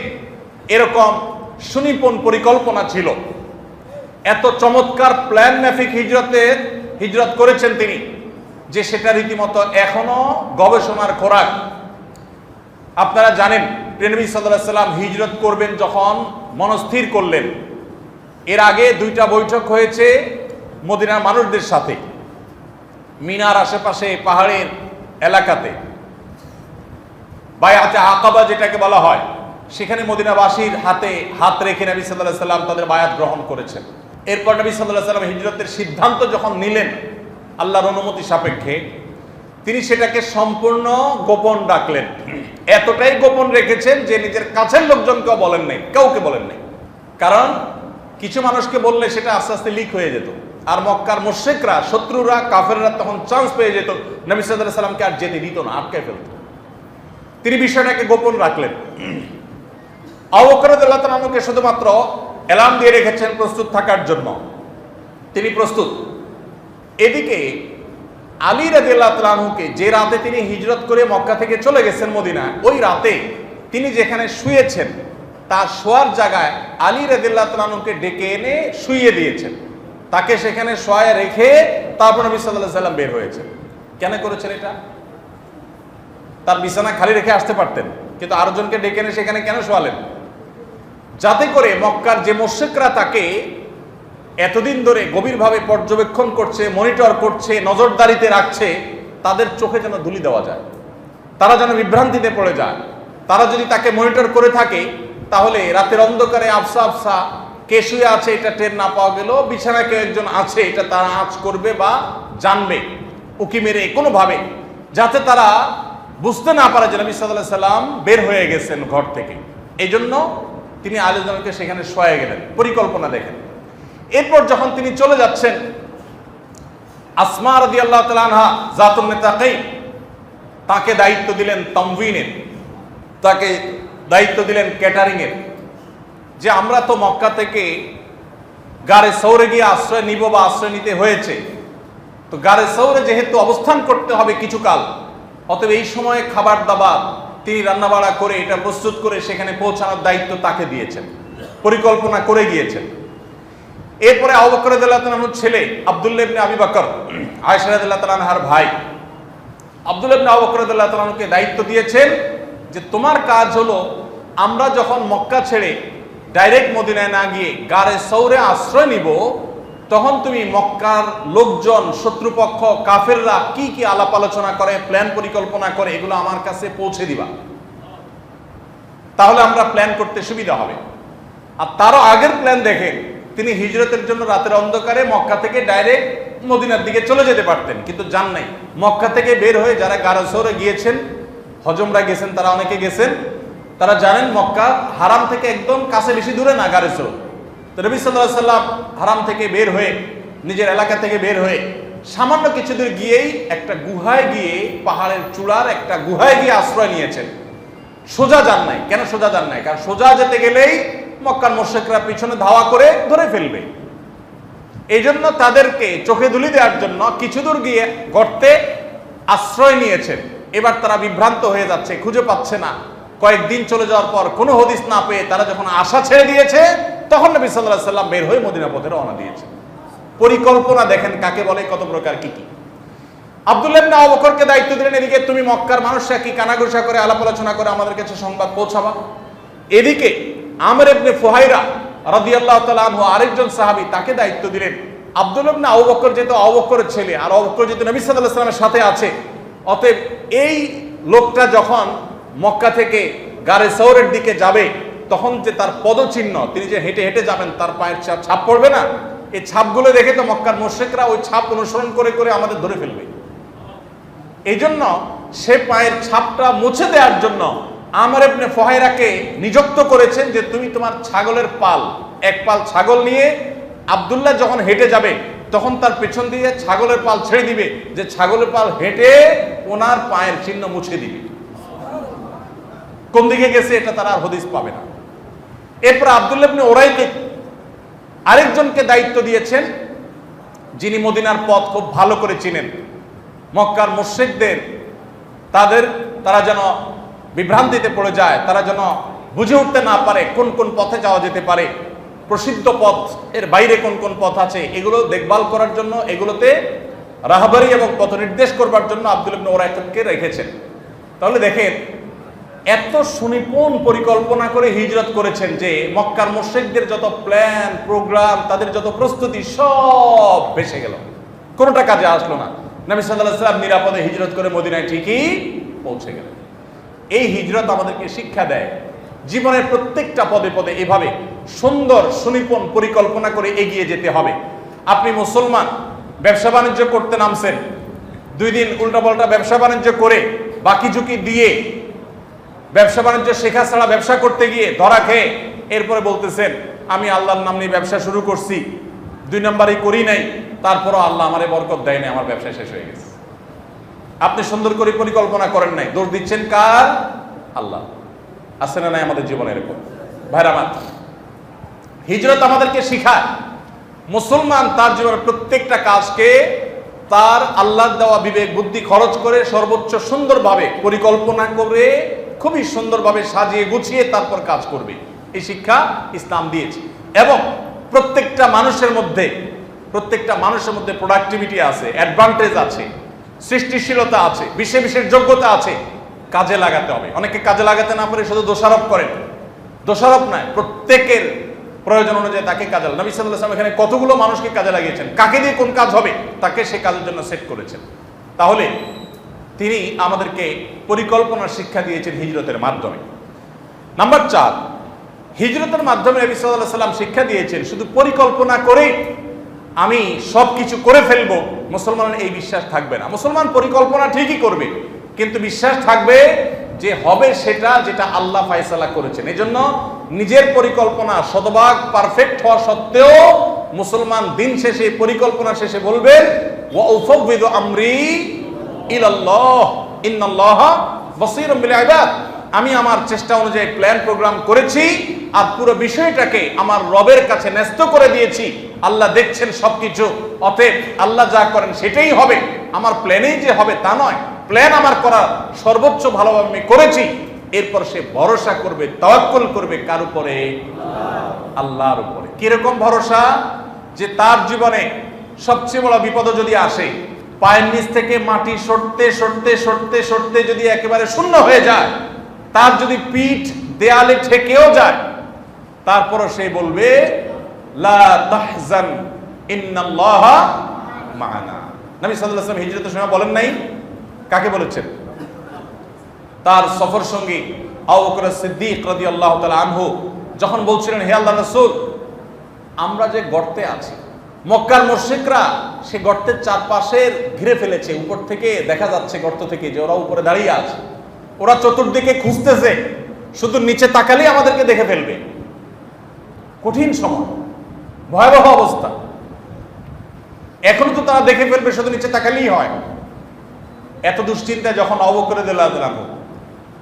এরকম সুনিপুণ পরিকল্পনা ছিল, এত চমৎকার প্ল্যান মাফিক হিজরত করেছেন তিনি, যে সেটা রীতিমতো এখনো গবেষণার খোরাক। আপনারা জানেন প্রিয় নবী সাল্লাল্লাহু আলাইহি সাল্লাম হিজরত করবেন যখন মনস্থির করলেন, এর আগে 2টা বৈঠক হয়েছে মদিনার মানুষদের সাথে, মিনার আশেপাশে পাহাড়ের এলাকাতে বায়াতে আকাবা যেটাকে বলা হয়, সেখানে মদিনাবাসীর হাতে হাত রেখে নবী সাল্লাল্লাহু আলাইহি সাল্লাম তাদের বায়াত গ্রহণ করেছেন। এরপর নবী সাল্লাল্লাহু আলাইহি সাল্লাম হিজরতের সিদ্ধান্ত যখন নিলেন আল্লাহর অনুমতি সাপেক্ষে, তিনি সেটাকে সম্পূর্ণ গোপন রাখলেন। এতটাই গোপন রেখেছেন যে নিজের কাছের লোকজনকেও বলেন নাই, কাউকে বলেন নাই। কারণ কিছু মানুষকে বললে সেটা আস্তে আস্তে লিক হয়ে যেত, আর মক্কার মুশরিকরা, শত্রুরা, কাফেররা তখন চান্স পেয়ে যেত, নবী সাল্লাল্লাহু আলাইহি সাল্লামকে আর যেতে দিত না, আটকে ফেলত। তিনি বিষয়টাকে গোপন রাখলেন। আবু বকর রাদিয়াল্লাহু তাআলা আনহুকে শুধুমাত্র এলান দিয়ে রেখেছেন প্রস্তুত থাকার জন্য, তিনি প্রস্তুত। এদিকে আলী রাদিয়াল্লাহু তাআলা আনহুকে যে রাতে তিনি হিজরত করে মক্কা থেকে চলে গেছেন মদিনা, ওই রাতে তিনি যেখানে শুয়েছেন তার শোয়ার জায়গায় আলী রাদিয়াল্লাহু তাআলা আনহুকে ডেকে এনে শুইয়ে দিয়েছেন, তাকে সেখানে শোয়ায় রেখে তারপর নবী সাল্লাল্লাহু আলাইহি সাল্লাম বের হয়েছেন। কেন করেছেন এটা? তার বিছানা খালি রেখে আসতে পারতেন, কিন্তু আরেকজনকে ডেকে এনে সেখানে কেন শোয়ালেন? যাতে করে মক্কার যে মুশরিকরা তাকে এতদিন ধরে গভীরভাবে পর্যবেক্ষণ করছে, মনিটর করছে, নজরদারিতে রাখছে, তাদের চোখে যেন ধুলি দেওয়া যায়, তারা যেন বিভ্রান্তিতে পড়ে যায়। তারা যদি তাকে মনিটর করে থাকে, তাহলে রাতের অন্ধকারে আফসা আফসা কে শুয়ে আছে এটা টের না পাওয়া গেল, বিছানায় কেউ একজন আছে এটা তারা আঁচ করবে বা জানবে উকি মেরে কোনোভাবে, যাতে তারা বুঝতে না পারে যে নবী সাল্লাল্লাহু আলাইহি সাল্লাম বের হয়ে গেছেন ঘর থেকে। এই জন্য তিনি আলীকে সেখানে শোয়ে গেলেন, পরিকল্পনা দেখেন। এরপর যখন তিনি চলে যাচ্ছেন, আসমা রাদিয়াল্লাহু তাআলা আনহা জাতুন নিতাকাইন, তাকে দায়িত্ব দিলেন তামউইনের, তাকে দায়িত্ব দিলেন ক্যাটারিং এর, যে আমরা তো মক্কা থেকে গারে সৌরে গিয়ে আশ্রয় নিব বা আশ্রয় নিতে হয়েছে, তো গারে সৌরে যেহেতু অবস্থান করতে হবে কিছুকাল, অতএব এই সময়ে খাবার দাবার তিনি রান্নাবাড়া করে এটা প্রস্তুত করে সেখানে পৌঁছানোর দায়িত্ব তাকে দিয়েছেন, পরিকল্পনা করে গিয়েছেন। এরপরে আবু বকর রাদিয়াল্লাহু তাআলা আনহুর ছেলে আব্দুল্লাহ ইবনে আবি বকর, আয়েশা রাদিয়াল্লাহু তাআলা আনহার ভাই আব্দুল্লাহ ইবনে আবু বকর রাদিয়াল্লাহু তাআলা আনহুকে দায়িত্ব দিয়েছেন যে তোমার কাজ হলো, আমরা যখন মক্কা ছেড়ে ডাইরেক্ট মদিনায় না গিয়ে গারে সৌরে আশ্রয় নিব, তখন তুমি মক্কার লোকজন, শত্রুপক্ষ, কাফেররা কি কি আলাপ আলোচনা করে, প্ল্যান পরিকল্পনা করে, এগুলো আমার কাছে পৌঁছে দিবা, তাহলে আমরা প্ল্যান করতে সুবিধা হবে। আর তারও আগের প্ল্যান দেখে তিনি হিজরতের জন্য রাতের অন্ধকারে মক্কা থেকে ডাইরেক্ট মদিনার দিকে চলে যেতে পারতেন, কিন্তু যান নাই। মক্কা থেকে বের হয়ে যারা গারে সৌরে গিয়েছেন, হজমরা গেছেন, তারা অনেকে গেছেন, তারা জানেন মক্কা হারাম থেকে একদম কাছে, বেশি দূরে না গারে সৌর। তো নবী সাল্লাল্লাহু আলাইহি সাল্লাম হারাম থেকে বের হয়ে, নিজের এলাকা থেকে বের হয়ে সামান্য কিছু দূর গিয়েই একটা গুহায় গিয়ে, পাহাড়ের চূড়ার একটা গুহায় গিয়ে আশ্রয় নিয়েছেন। সোজা যান নাই। কেন সোজা যান নাই? কারণ সোজা যেতে গেলেই মক্কার মুশরিকরা পিছনে ধাওয়া করে ধরে ফেলবে। এই জন্য তাদেরকে চোখে ধুলি দেওয়ার জন্য কিছু দূর গিয়ে গর্তে আশ্রয় নিয়েছেন। এবার তারা বিভ্রান্ত হয়ে যাচ্ছে, খুঁজে পাচ্ছে না। কয়েকদিন চলে যাওয়ার পর কোনো হদিস না পেয়ে তারা যখন আশা ছেড়ে দিয়েছে, তখন নবী সাল্লাল্লাহু আলাইহি সাল্লাম বের হয়ে মদিনা পথে রওনা দিয়েছে। পরিকল্পনা দেখেন কাকে বলে, কত প্রকার কি কি। আব্দুল্লাহ ইবনে আবু বকরকে দায়িত্ব দিলেন, এদিকে তুমি মক্কার মানুষরা কি কানাঘুষা করে, আলাপ আলোচনা করে আমাদের কাছে সংবাদ পৌঁছাবা। এদিকে আমর ইবনে ফুহাইরা রাদিয়াল্লাহু তাআলা আনহু, আরেকজন সাহাবী, তাকে দায়িত্ব দিলেন। আব্দুল্লাহ ইবনে আবু বকর যেহেতু আবু বকরের ছেলে, আর আবু বকর যেহেতু নবী সাল্লাল্লাহু আলাইহি সাল্লামের সাথে আছে, অতএব এই লোকটা যখন মক্কা থেকে গারে সৌরের দিকে যাবে, তখন যে তার পদচিহ্ন, তিনি যে হেঁটে হেঁটে যাবেন, তার পায়ের ছাপ পড়বে না, এই ছাপগুলো দেখে তো মক্কার মুশরিকরা ওই ছাপ অনুসরণ করে করে আমাদের ধরে ফেলবে। এই জন্য সে পায়ের ছাপটা মুছে দেওয়ার জন্য আমর ইবনে ফুহাইরাকে নিযুক্ত করেছেন যে তুমি তোমার ছাগলের পাল, এক পাল ছাগল নিয়ে আব্দুল্লাহ যখন হেঁটে যাবে, তখন তার পেছন দিয়ে ছাগলের পাল ছেড়ে দিবে, যে ছাগলের পাল হেঁটে ওনার পায়ের চিহ্ন মুছে দিবে। কোন দিকে গেছে এটা তারা হদিস পাবে না। এরপর আব্দুল্লাহ ইবনে উরাইকিত আরেকজনকে দায়িত্ব দিয়েছেন যিনি মদিনার পথ খুব ভালো করে চিনেন। মক্কার মুশরিকদের তারা যেন বিভ্রান্তিতে পড়ে যায়, তারা যেন বুঝে উঠতে না পারে কোন কোন পথে যাওয়া যেতে পারে, প্রসিদ্ধ পথ এর বাইরে কোন কোন পথ আছে, এগুলো দেখভাল করার জন্য, এগুলোতে রাহবারি এবং পথ নির্দেশ করবার জন্য আব্দুল ইবনে উরাইকাতকে রেখেছেন। তাহলে দেখেন এত সুনিপুণ পরিকল্পনা করে হিজরত করেছেন যে মক্কার মুশরিকদের যত প্ল্যান প্রোগ্রাম, তাদের যত প্রস্তুতি সব ভেসে গেল, কোনোটা কাজে আসলো না। নবী সাল্লাল্লাহু আলাইহি ওয়াসাল্লাম নিরাপদে হিজরত করে মদিনায় ঠিকই পৌঁছে গেলেন। এই হিজরত আমাদেরকে শিক্ষা দেয় জীবনের প্রত্যেকটা পদে পদে এভাবে সুন্দর সুনিপুণ পরিকল্পনা করে এগিয়ে যেতে হবে। আপনি মুসলমান, ব্যবসা বাণিজ্য করতে নামছেন, 2 দিন উল্টাপাল্টা ব্যবসা বাণিজ্য করে বাকি ঝুঁকি দিয়ে ব্যবসা বাণিজ্য শেখা ছাড়া ব্যবসা করতে গিয়ে ধরা খেয়ে এরপরে বলতেছেন আমি আল্লাহর নাম নিয়ে ব্যবসা শুরু করছি, 2 নম্বরই করি নাই, তারপরও আল্লাহ আমারে বরকত দেয় নাই, আমার ব্যবসা শেষ হয়ে গেছে। আপনি সুন্দর করে পরিকল্পনা করেন নাই, দোষ দিচ্ছেন কার? আল্লাহ। আছে না নাই আমাদের জীবনে এরকম? ভাইরা আমার, হিজরত আমাদেরকে শিখায় মুসলমান তার জীবনের প্রত্যেকটা কাজকে তার আল্লাহর দেওয়া বিবেক বুদ্ধি খরচ করে সর্বোচ্চ সুন্দরভাবে পরিকল্পনা করে খুবই সুন্দরভাবে সাজিয়ে গুছিয়ে তারপর কাজ করবে। এই শিক্ষা ইসলাম দিয়েছে। এবং প্রত্যেকটা মানুষের মধ্যে প্রোডাক্টিভিটি আছে, অ্যাডভান্টেজ আছে, সৃষ্টিশীলতা আছে, বিশেষ যোগ্যতা আছে, কাজে লাগাতে হবে। অনেকে কাজে লাগাতে না পারে শুধু দোষারোপ করেন। দোষারোপ নয়, প্রত্যেকের প্রয়োজন অনুযায়ী তাকে কাজে নবী সাল্লাল্লাহু আলাইহি ওয়াসাল্লাম এখানে কতগুলো মানুষকে কাজে লাগিয়েছেন, কাকে দিয়ে কোন কাজ হবে তাকে সে কাজের জন্য সেট করেছেন। তাহলে তিনি আমাদেরকে পরিকল্পনার শিক্ষা দিয়েছেন হিজরতের মাধ্যমে। নাম্বার 4, হিজরতের মাধ্যমে নবী সাল্লাল্লাহু আলাইহি ওয়াসাল্লাম শিক্ষা দিয়েছেন শুধু পরিকল্পনা করে আমি সব কিছু করে ফেলবো, মুসলমানের এই বিশ্বাস থাকবে না। মুসলমান পরিকল্পনা ঠিকই করবে, কিন্তু বিশ্বাস থাকবে যে হবে সেটা যেটা আল্লাহ ফায়সালা করেছেন। এজন্য নিজের পরিকল্পনা শতভাগ পারফেক্ট হওয়া সত্ত্বেও মুসলমান দিন শেষে পরিকল্পনা শেষে বলবেন ওয়া উফাউযিদু আমরি ইলাল্লাহ ইন্নাল্লাহা বাসীরুম বিল ইবাদ। আমি আমার চেষ্টা অনুযায়ী প্ল্যান প্রোগ্রাম করেছি আর পুরো বিষয়টাকে আমার রবের কাছে ন্যস্ত করে দিয়েছি। আল্লাহ দেখছেন সবকিছু, অতএব আল্লাহ যা করেন সেটাই হবে, আমার প্ল্যানেই যে হবে তা নয়, প্ল্যান আমার করা সর্বোচ্চ ভালোভাবে আমি করেছি। এরপর সে ভরসা করবে, তাওয়াক্কুল করবে কার উপরে? আল্লাহর উপরে। কিরকম ভরসা? যে তার জীবনে সবচেয়ে বড় বিপদ যদি আসে, পায়ের নিচ থেকে মাটি সরতে সরতে সরতে সরতে যদি একেবারে শূন্য হয়ে যায়, তার যদি পিঠ দেয়ালে ঠেকেও যায়, তারপরও সে বলবে লা তাহজান ইন্নাল্লাহা মা'ানা। নবী সাল্লাল্লাহু আলাইহি ওয়াসাল্লাম হিজরতের সময় বলেন নাই? কাকে বলেছেন? তার সফর সঙ্গী আবু বকর সিদ্দিক রাদিয়াল্লাহু তাআলা আনহু যখন বলছিলেন হে আল্লাহর রাসূল, আমরা যে গর্তে আছি, মক্কার মুশরিকরা সে গর্তের চারপাশে ঘিরে ফেলেছে, উপর থেকে দেখা যাচ্ছে গর্ত থেকে যে ওরা উপরে দাঁড়িয়ে আছে, ওরা চতুর্দিকে খুঁজতেছে, শুধু নিচে তাকালেই আমাদেরকে দেখে ফেলবে। কঠিন সময়, ভয়াবহ অবস্থা। এখন তো তারা দেখে ফেলবে, শুধু নিচে তাকালেই হয়। এত দুশ্চিন্তা যখন আবু বকর রাদিয়াল্লাহু আনহু,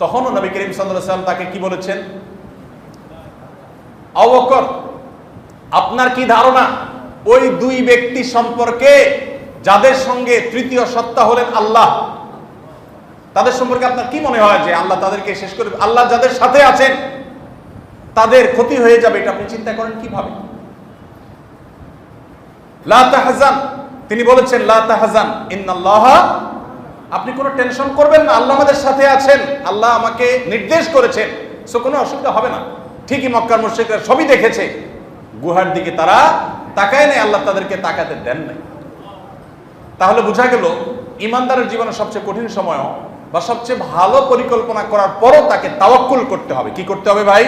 তখনও নবী করিম সাল্লাল্লাহু আলাইহি ওয়াসাল্লাম তাকে কি বলেছেন? আবু বকর, আপনার কি ধারণা ওই 2 ব্যক্তি সম্পর্কে যাদের সঙ্গে তৃতীয় সত্তা হলেন আল্লাহ, তাদের সম্পর্কে আপনার কি মনে হয় যে আল্লাহ তাদেরকে শেষ করে, আল্লাহ যাদের সাথে আছেন তাদের ক্ষতি হয়ে যাবে, এটা আপনি চিন্তা করেন কিভাবে? লা তাহজান, তিনি বলেছেন লা তাহজান ইন্নাল্লাহা, আপনি কোনো টেনশন করবেন না, আল্লাহ আমাদের সাথে আছেন, আল্লাহ আমাকে নির্দেশ করেছেন, সো কোনো অসুবিধা হবে না। ঠিকই মক্কার মুশরিকরা সবই দেখেছে, গুহার দিকে তারা তাকায় নাই, আল্লাহ তাদেরকে তাকাতে দেন নাই। তাহলে বোঝা গেল ইমানদারের জীবনে সবচেয়ে কঠিন সময় বা সবচেয়ে ভালো পরিকল্পনা করার পরও তাকে তাওয়াক্কুল করতে হবে। কি করতে হবে ভাই?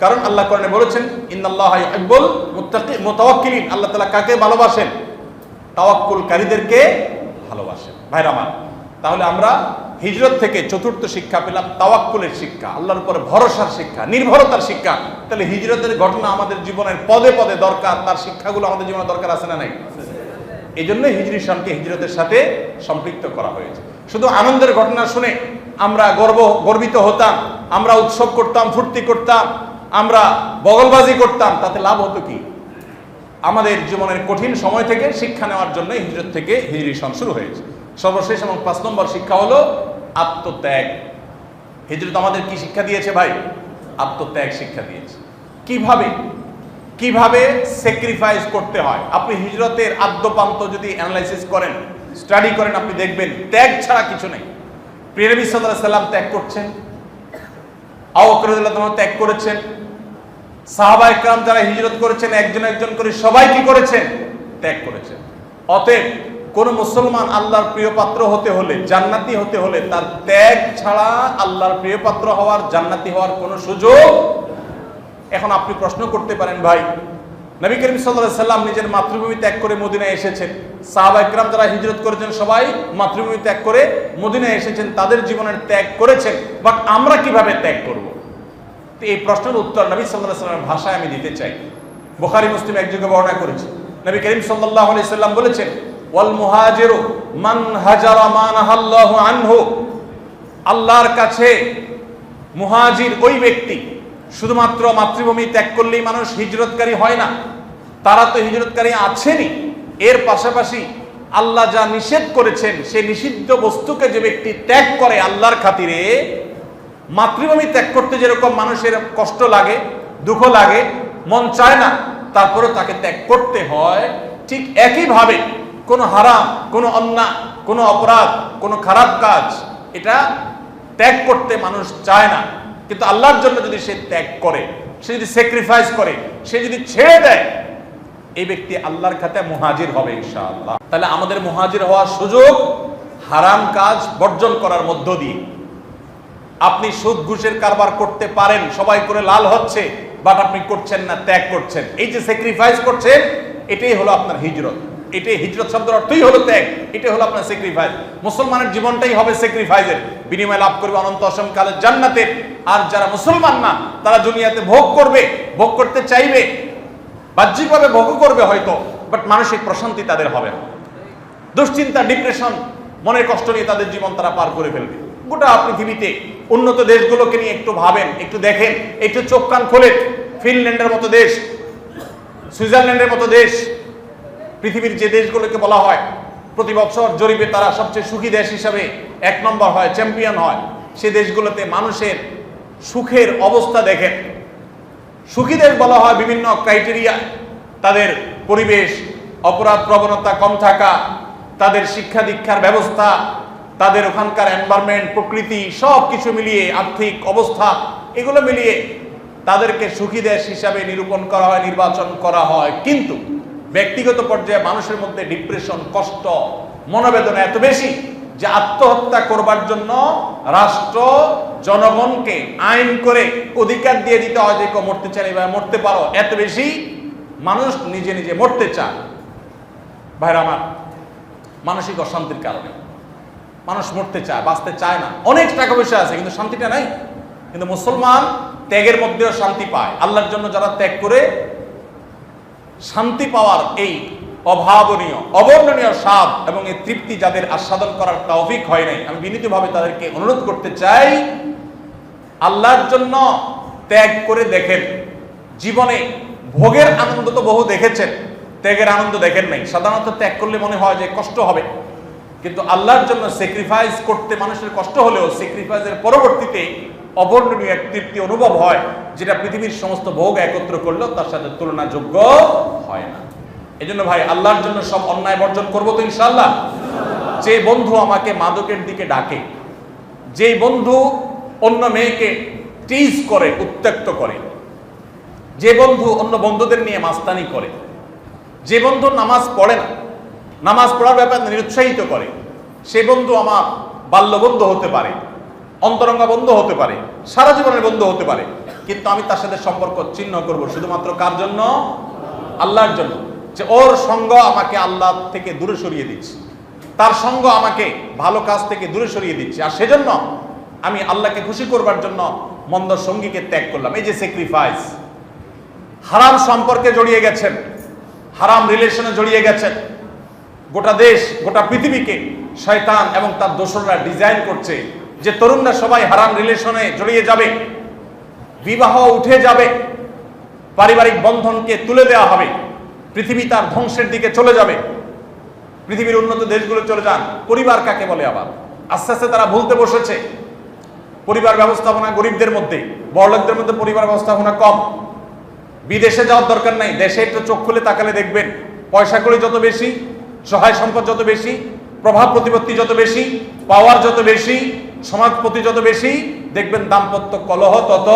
কারণ আল্লাহ কোরআনে বলেছেন ইন্নাল্লাহা ইউহিব্বুল মুতাওয়াক্কিলিন, আল্লাহ তাআলা কাকে ভালোবাসেন? তাওয়াক্কুলকারীদেরকে ভালোবাসেন। ভাইরা আমার, তাহলে আমরা হিজরত থেকে চতুর্থ শিক্ষা পেলাম তাওয়াক্কুলের শিক্ষা, আল্লাহর উপরে ভরসার শিক্ষা, নির্ভরতার শিক্ষা। তাহলে হিজরতের ঘটনা আমাদের জীবনের পদে পদে দরকার, তার শিক্ষাগুলো আমাদের জীবনে দরকার আছে না নাই? এই জন্য হিজরি সনকে হিজরতের সাথে সম্পৃক্ত করা হয়েছে। শুধু আনন্দের ঘটনা শুনে আমরা গর্বিত হতাম, আমরা উৎসব করতাম, ফুর্তি করতাম, আমরা বগলবাজি করতাম, তাতে লাভ হতো কি? আমাদের জীবনের কঠিন সময় থেকে শিক্ষা নেওয়ার জন্য হিজরত থেকে হিজরি সন শুরু হয়েছে। সর্বশেষ এবং 5 নম্বর শিক্ষা হলো আত্মত্যাগ। হিজরত আমাদের কি শিক্ষা দিয়েছে ভাই? আত্মত্যাগ শিক্ষা দিয়েছে। কিভাবে স্যাক্রিফাইস করতে হয়। আপনি হিজরতের আদ্যপান্ত যদি অ্যানালাইসিস করেন, স্টাডি করেন, আপনি দেখবেন ত্যাগ ছাড়া কিছু নেই। প্রিয় নবী সাল্লাল্লাহু আলাইহি সাল্লাম ত্যাগ করছেন, আবু বকর রাদিয়াল্লাহু আনহু ত্যাগ করেছেন, সাহাবায়ে কেরাম যারা হিজরত করেছেন একজন একজন করে সবাই কি করেছেন? ত্যাগ করেছেন। অতএব কোন মুসলমান আল্লাহর প্রিয় পাত্র হতে হলে, জান্নাতি হতে হলে তার ত্যাগ ছাড়া আল্লাহর প্রিয় পাত্র হওয়ার, জান্নাতি হওয়ার কোনো সুযোগ। এখন আপনি প্রশ্ন করতে পারেন, ভাই নবী করিম সাল্লাল্লাহু আলাইহি সাল্লাম নিজের মাতৃভূমি ত্যাগ করে মদিনায় এসেছেন, সাহাবায়ে কেরাম যারা হিজরত করেছেন সবাই মাতৃভূমি ত্যাগ করে মদিনায় এসেছেন, তাদের জীবনের ত্যাগ করেছেন, বাট আমরা কিভাবে ত্যাগ করব? তো এই প্রশ্নের উত্তর নবী সাল্লাল্লাহু আলাইহি সাল্লামের ভাষায় আমি দিতে চাই। বুখারী মুসলিম একযোগে বর্ণনা করেছে, নবী করিম সাল্লাল্লাহু আলাইহি সাল্লাম বলেছেন, ওয়াল মুহাজিরু মান হাজারা মা নাহাল্লাহু আনহু। আল্লাহর কাছে মুহাজির ওই ব্যক্তি, শুধুমাত্র মাতৃভূমি ত্যাগ করলেই মানুষ হিজরতকারী হয় না, তারা তো হিজরতকারী আছেনই, এর পাশাপাশি আল্লাহ যা নিষেধ করেছেন সে নিষিদ্ধ বস্তুকে যে ব্যক্তি ত্যাগ করে আল্লাহর খাতিরে, মাতৃভূমি ত্যাগ করতে যেরকম মানুষের কষ্ট লাগে, দুঃখ লাগে, মন চায় না, তারপরে তাকে ত্যাগ করতে হয়, ঠিক একইভাবে কোনো হারাম, কোনো অন্যায়, কোনো অপরাধ, কোনো খারাপ কাজ এটা ত্যাগ করতে মানুষ চায় না, কিন্তু আল্লাহর জন্য যদি সে ত্যাগ করে, সে যদি স্যাক্রিফাইস করে, সে যদি ছেড়ে দেয়, এই ব্যক্তি আল্লাহর খাতায় মুহাজির হবে ইনশাআল্লাহ। তাহলে আমাদের মুহাজির হওয়ার সুযোগ হারাম কাজ বর্জন করার মধ্য দিয়ে। আপনি সুদ ঘুষের কারবার করতে পারেন, সবাই করে লাল হচ্ছে, বাট আপনি করছেন না, ত্যাগ করছেন। এই যে স্যাক্রিফাইস করছেন, এটাই হলো আপনার হিজরত। এটাই হিজরত শব্দের অর্থই হলো ত্যাগ, এটাই হলো আপনার স্যাক্রিফাইস। মুসলমানের জীবনটাই হবে স্যাক্রিফাইসের, বিনিময় লাভ করবে অনন্ত অসীমকালের জান্নাতের। আর যারা মুসলমান না, তারা দুনিয়াতে ভোগ করবে, ভোগ করতে চাইবে, বাহ্যিকভাবে ভোগ করবে হয়তো, বাট মানসিক প্রশান্তি তাদের হবে না। দুশ্চিন্তা, ডিপ্রেশন, মনের কষ্ট নিয়ে তাদের জীবন তারা পার করে ফেলবে। গোটা পৃথিবীতে উন্নত দেশগুলোকে নিয়ে একটু ভাবেন, একটু দেখেন, একটু চোখ কান খোলেন। ফিনল্যান্ডের মতো দেশ, সুইজারল্যান্ডের মতো দেশ, পৃথিবীর যে দেশগুলোকে বলা হয় প্রতি বছর জরিপে তারা সবচেয়ে সুখী দেশ হিসাবে 1 নম্বর হয়, চ্যাম্পিয়ন হয়, সে দেশগুলোতে মানুষের সুখের অবস্থা দেখেন। সুখী দেশ বলা হয় বিভিন্ন ক্রাইটেরিয়া, তাদের পরিবেশ, অপরাধ প্রবণতা কম থাকা, তাদের শিক্ষা দীক্ষার ব্যবস্থা, তাদের ওখানকার এনভায়রনমেন্ট, প্রকৃতি, সব কিছু মিলিয়ে, আর্থিক অবস্থা, এগুলো মিলিয়ে তাদেরকে সুখী দেশ হিসাবে নিরূপণ করা হয়, নির্বাচন করা হয়। কিন্তু ব্যক্তিগত পর্যায়ে মানুষের মধ্যে ডিপ্রেশন, কষ্ট, মনোবেদনা এত বেশি যে আত্মহত্যা করবার জন্য রাষ্ট্র জনগণকে আইন করে অধিকার দিয়ে দিতে হয় যে কেউ মরতে চায় বা মরতে পারো, এত বেশি মানুষ নিজে নিজে মরতে চায়। ভাইরা আমার, মানসিক অশান্তির কারণে মানুষ মরতে চায়, বাঁচতে চায় না। অনেক টাকা পয়সা আছে কিন্তু শান্তিটা নাই। কিন্তু মুসলমান ত্যাগের মধ্যেও শান্তি পায়। আল্লাহর জন্য যারা ত্যাগ করে শান্তি পাওয়ার এই অভাবনীয়, অবর্ণনীয় স্বাদ এবং এই তৃপ্তি যাদের আস্বাদন করার তৌফিক হয় নাই, আমি বিনীতভাবে তাদেরকে অনুরোধ করতে চাই, আল্লাহর জন্য ত্যাগ করে দেখেন। জীবনে ভোগের আনন্দ তো বহু দেখেছেন, ত্যাগের আনন্দ দেখেন নাই। সাধারণত ত্যাগ করলে মনে হয় যে কষ্ট হবে, কিন্তু আল্লাহর জন্য স্যাক্রিফাইস করতে মানুষের কষ্ট হলেও স্যাক্রিফাইসের পরবর্তীতে অবর্ণনীয় এক তৃপ্তি অনুভব হয়, যেটা পৃথিবীর সমস্ত ভোগ একত্র করলেও তার সাথে তুলনাযোগ্য হয় না। এই জন্য ভাই, আল্লাহর জন্য সব অন্যায় বর্জন করবো তো ইনশাআল্লাহ। যে বন্ধু আমাকে মাদকের দিকে ডাকে, যে বন্ধু অন্য মেয়েকে টিজ করে, উত্ত্যক্ত করে, যে বন্ধু অন্য বন্ধুদের নিয়ে মাস্তানি করে, যে বন্ধু নামাজ পড়ে না, নামাজ পড়ার ব্যাপারে নিরুৎসাহিত করে, সে বন্ধু আমার বাল্য বন্ধু হতে পারে, অন্তরঙ্গা বন্ধু হতে পারে, সারা জীবনের বন্ধু হতে পারে, কিন্তু আমি তার সাথে সম্পর্ক ছিন্ন করব শুধুমাত্র কার জন্য? আল্লাহর জন্য। যে ওর সঙ্গ আমাকে আল্লাহ থেকে দূরে সরিয়ে দিচ্ছে, তার সঙ্গ আমাকে ভালো কাজ থেকে দূরে সরিয়ে দিচ্ছে, আর সেজন্য আমি আল্লাহকে খুশি করবার জন্য মন্দ সঙ্গীকে ত্যাগ করলাম। এই যে স্যাক্রিফাইস। হারাম সম্পর্কে জড়িয়ে গেছেন, হারাম রিলেশনে জড়িয়ে গেছেন, গোটা দেশ, গোটা পৃথিবীকে শয়তান এবং তার দোসররা ডিজাইন করছে যে তরুণরা সবাই হারাম রিলেশনে জড়িয়ে যাবে, বিবাহ উঠে যাবে, পারিবারিক বন্ধনকে তুলে দেওয়া হবে, পৃথিবী তার ধ্বংসের দিকে চলে যাবে। পৃথিবীর উন্নত দেশগুলো চলে যান। পরিবার কাকে বলে? আবার আস্তে আস্তে তারা ভুলতে বসেছে। পরিবার ব্যবস্থাপনা গরিবদের মধ্যে, বড়লোকদের মধ্যে পরিবার ব্যবস্থাপনা কম। বিদেশে যাওয়ার দরকার নাই, দেশে একটু চোখ খুলে তাকালে দেখবেন পয়সা কড়ি যত বেশি, সহায় সম্পদ যত বেশি, প্রভাব প্রতিপত্তি যত বেশি, পাওয়ার যত বেশি, সমাজপতি যত বেশি, দেখবেন দাম্পত্য কলহ তত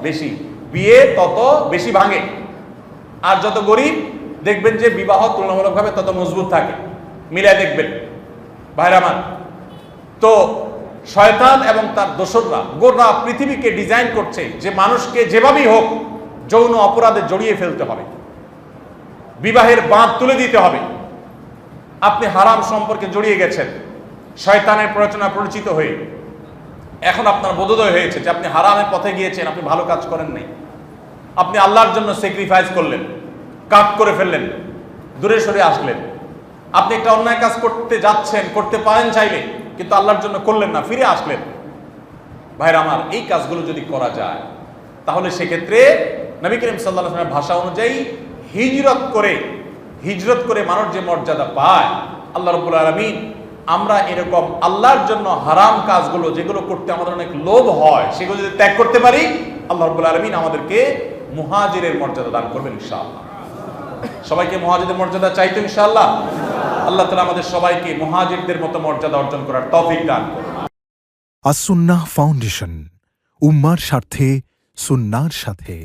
বেশি, বিয়ে তত বেশি ভাঙে। আর যত গরিব দেখবেন যে বিবাহ তুলনামূলকভাবে তত মজবুত থাকে। মিলায় দেখবেন ভাইরা আমার। তো শয়তান এবং তার দোসররা গোটা পৃথিবীকে ডিজাইন করছে যে মানুষকে যেভাবেই হোক যৌন অপরাধে জড়িয়ে ফেলতে হবে, বিবাহের বাঁধ তুলে দিতে হবে। আপনি হারাম সম্পর্কে জড়িয়ে গেছেন, শয়তানের প্ররোচনা পরিচিত হয়ে এখন আপনার বোধোদয় হয়েছে যে আপনি হারামের পথে গিয়েছেন, আপনি ভালো কাজ করেন নাই। আপনি আল্লাহর জন্য স্যাক্রিফাইস করলেন, কাজ করে ফেললেন, দূরে সরে আসলেন। আপনি একটা অন্যায় কাজ করতে যাচ্ছেন, করতে পারেন চাইলে, কিন্তু আল্লাহর জন্য করলেন না, ফিরে আসলেন। ভাইরা আমার, এই কাজগুলো যদি করা যায় তাহলে সেক্ষেত্রে নবী করিম সাল্লাল্লাহু আলাইহি ওয়াসাল্লামের ভাষা অনুযায়ী হিজরত করে মানুষ যে মর্যাদা পায়, আল্লাহ রাব্বুল আলামিন আমরা এরকম আল্লাহর জন্য হারাম কাজগুলো যেগুলো করতে আমাদের অনেক লোভ হয় সেগুলো যদি ত্যাগ করতে পারি, আল্লাহ রাব্বুল আলামিন আমাদেরকে মুহাজিরের মর্যাদা দান করবেন ইনশাআল্লাহ। সবাইকে মুহাজিরের মর্যাদা চাইতো ইনশাআল্লাহ। আল্লাহ তাআলা আমাদের সবাইকে মুহাজিরদের মতো মর্যাদা অর্জন করার তৌফিক দান করুন। আস-সুন্নাহ ফাউন্ডেশন, উম্মার স্বার্থে সুন্নাহর সাথে।